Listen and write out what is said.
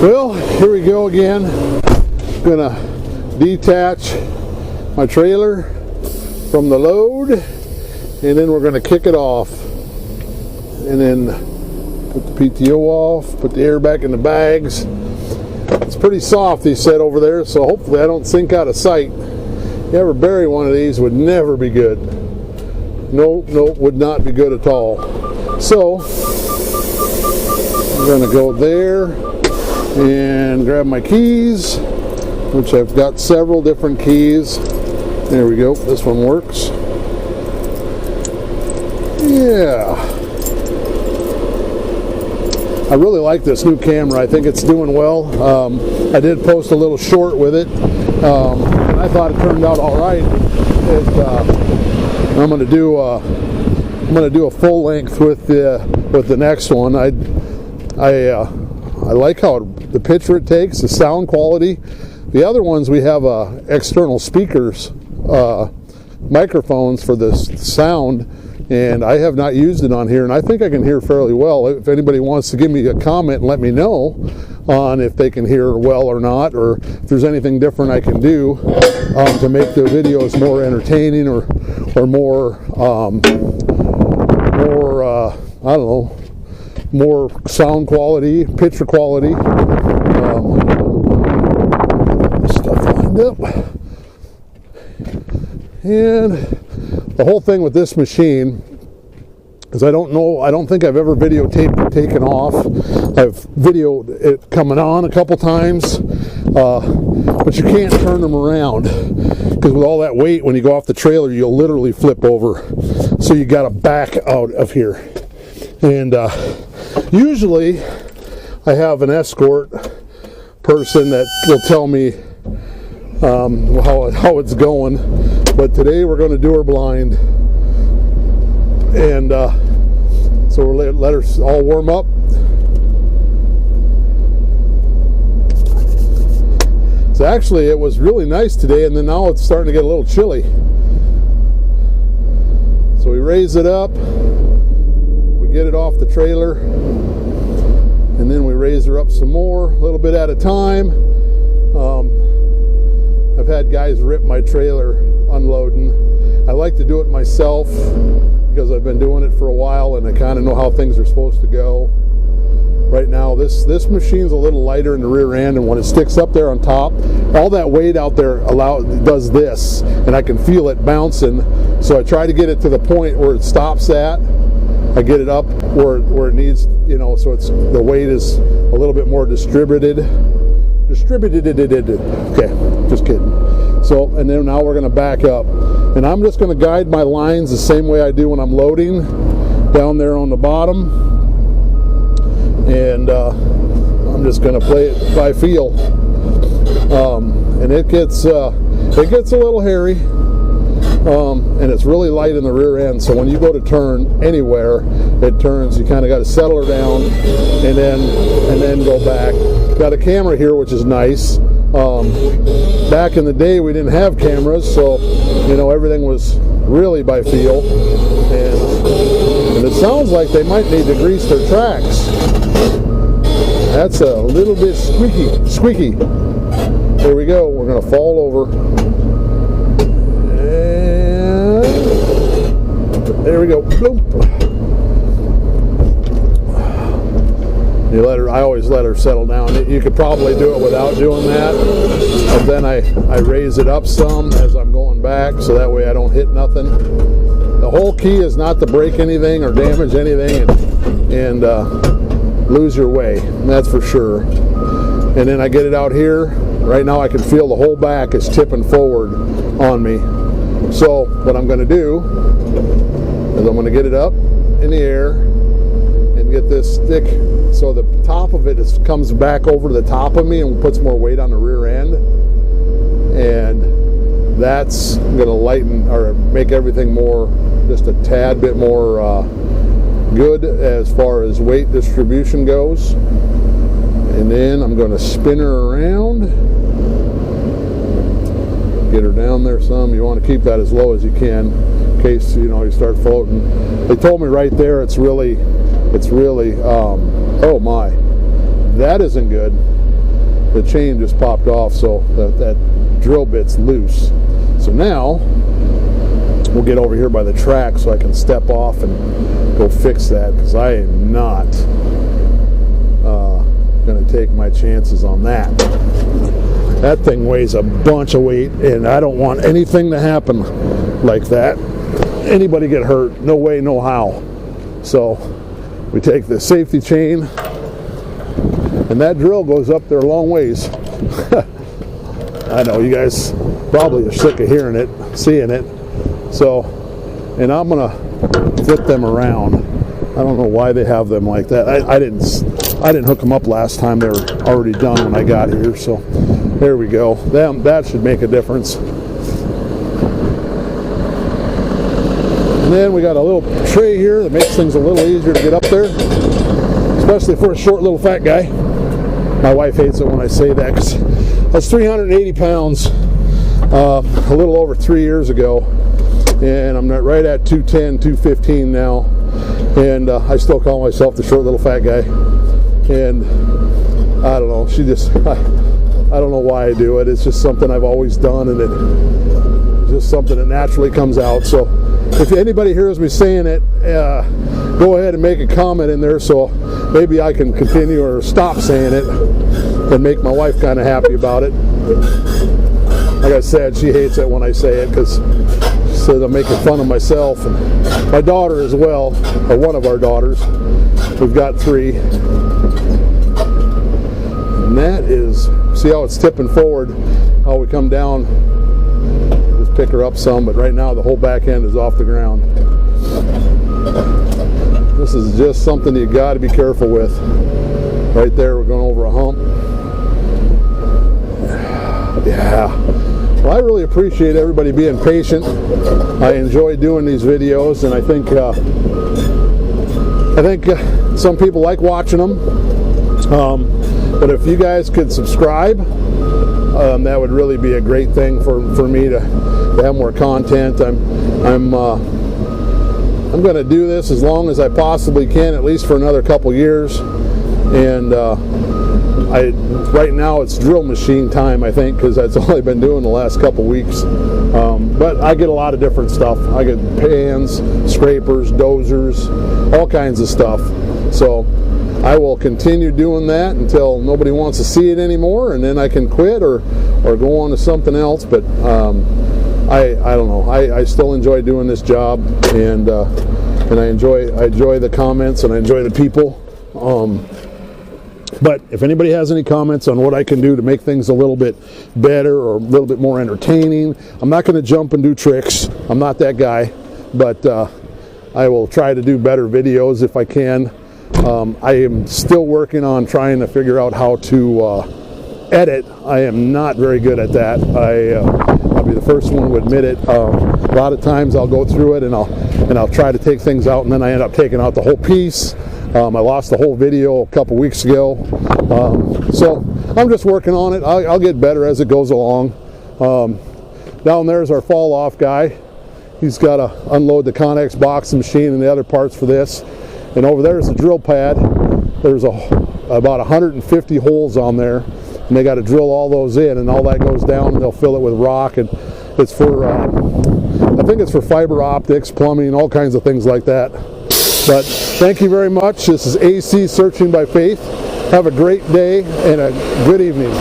Well, here we go again. Gonna detach my trailer from the load, and then we're gonna kick it off, and then put the PTO off, put the air back in the bags. It's pretty soft, he said over there, so hopefully I don't sink out of sight. You ever bury one of these would never be good. No, would not be good at all. So I'm gonna go there and grab my keys, which I've got several different keys. There we go, this one works. Yeah, I really like this new camera. I think it's doing well. I did post a little short with it, and I thought it turned out all right. I'm going to do a full length with the next one. I like how the picture it takes, the sound quality. The other ones we have external speakers, microphones for the sound, and I have not used it on here, and I think I can hear fairly well. If anybody wants to give me a comment and let me know on if they can hear well or not, or if there's anything different I can do to make the videos more entertaining or more I don't know, more sound quality, picture quality. Stuff lined up. And the whole thing with this machine is I don't think I've ever videotaped it taken off. I've videoed it coming on a couple times, but you can't turn them around because with all that weight, when you go off the trailer, you'll literally flip over. So you got to back out of here. And usually I have an escort person that will tell me how it's going, but today we're going to do her blind, and so we'll let her all warm up. So actually it was really nice today, and then now it's starting to get a little chilly. So we raise it up, we get it off the trailer, and then we raise her up some more, a little bit at a time. I've had guys rip my trailer unloading. I like to do it myself because I've been doing it for a while and I kind of know how things are supposed to go. Right now this machine's a little lighter in the rear end, and when it sticks up there on top, all that weight out there does this, and I can feel it bouncing. So I try to get it to the point where it stops at. I get it up where it needs, so it's the weight is a little bit more distributed. Okay, just kidding. So, and then now we're going to back up, and I'm just going to guide my lines the same way I do when I'm loading down there on the bottom, and I'm just going to play it by feel. And it gets a little hairy, and it's really light in the rear end. So when you go to turn anywhere, it turns. You kind of got to settle her down, and then go back. Got a camera here, which is nice. Back in the day, we didn't have cameras, so everything was really by feel. And it sounds like they might need to grease their tracks. That's a little bit squeaky. There we go. We're going to fall over. And there we go. Boom. I always let her settle down. You could probably do it without doing that, but then I raise it up some as I'm going back, so that way I don't hit nothing. The whole key is not to break anything or damage anything and lose your way, that's for sure. And then I get it out here. Right now I can feel the whole back is tipping forward on me. So what I'm going to do is I'm going to get it up in the air and get this stick so the top of it comes back over the top of me and puts more weight on the rear end, and that's going to lighten or make everything more, just a tad bit more good as far as weight distribution goes. And then I'm going to spin her around, get her down there some. You want to keep that as low as you can in case you start floating. They told me right there it's really oh my, that isn't good. the chain just popped off, so that drill bit's loose. So now we'll get over here by the track so I can step off and go fix that, because I am not going to take my chances on that. That thing weighs a bunch of weight, and I don't want anything to happen like that. Anybody get hurt? No way, no how. So we take the safety chain, and that drill goes up there a long ways. I know you guys probably are sick of hearing it, seeing it. So, and I'm gonna flip them around. I don't know why they have them like that. I didn't hook them up last time. They were already done when I got here. So there we go. That should make a difference. And then we got a little tray here that makes things a little easier to get up there, especially for a short little fat guy. My wife hates it when I say that, because I was 380 pounds a little over 3 years ago, and I'm right at 210, 215 now, and I still call myself the short little fat guy. And I don't know, she just, I don't know why I do it. It's just something I've always done, and it's just something that naturally comes out. So if anybody hears me saying it, go ahead and make a comment in there, so maybe I can continue or stop saying it and make my wife kind of happy about it. Like I said, she hates it when I say it, because she says I'm making fun of myself, and my daughter as well, or one of our daughters. We've got 3. And that is, see how it's tipping forward, how we come down, just pick her up some, but right now the whole back end is off the ground. This is just something you got to be careful with. Right there, we're going over a hump. Yeah. Well, I really appreciate everybody being patient. I enjoy doing these videos, and I think some people like watching them. But if you guys could subscribe, that would really be a great thing for me to have more content. I'm going to do this as long as I possibly can, at least for another couple years. And right now it's drill machine time, I think, because that's all I've been doing the last couple weeks. But I get a lot of different stuff. I get pans, scrapers, dozers, all kinds of stuff. So I will continue doing that until nobody wants to see it anymore, and then I can quit or go on to something else. But I don't know. I still enjoy doing this job, and I enjoy the comments, and I enjoy the people. But if anybody has any comments on what I can do to make things a little bit better or a little bit more entertaining, I'm not going to jump and do tricks. I'm not that guy, but I will try to do better videos if I can. I am still working on trying to figure out how to edit. I am not very good at that. I'll be the first one to admit it. A lot of times I'll go through it and I'll try to take things out, and then I end up taking out the whole piece. I lost the whole video a couple weeks ago. So I'm just working on it. I'll get better as it goes along. Down there's our fall off guy. He's got to unload the Connex boxing machine and the other parts for this. And over there is the drill pad. There's about 150 holes on there, and they got to drill all those in, and all that goes down, and they'll fill it with rock. And it's for, I think it's for fiber optics, plumbing, all kinds of things like that. But thank you very much. This is AC Searching by Faith. Have a great day and a good evening.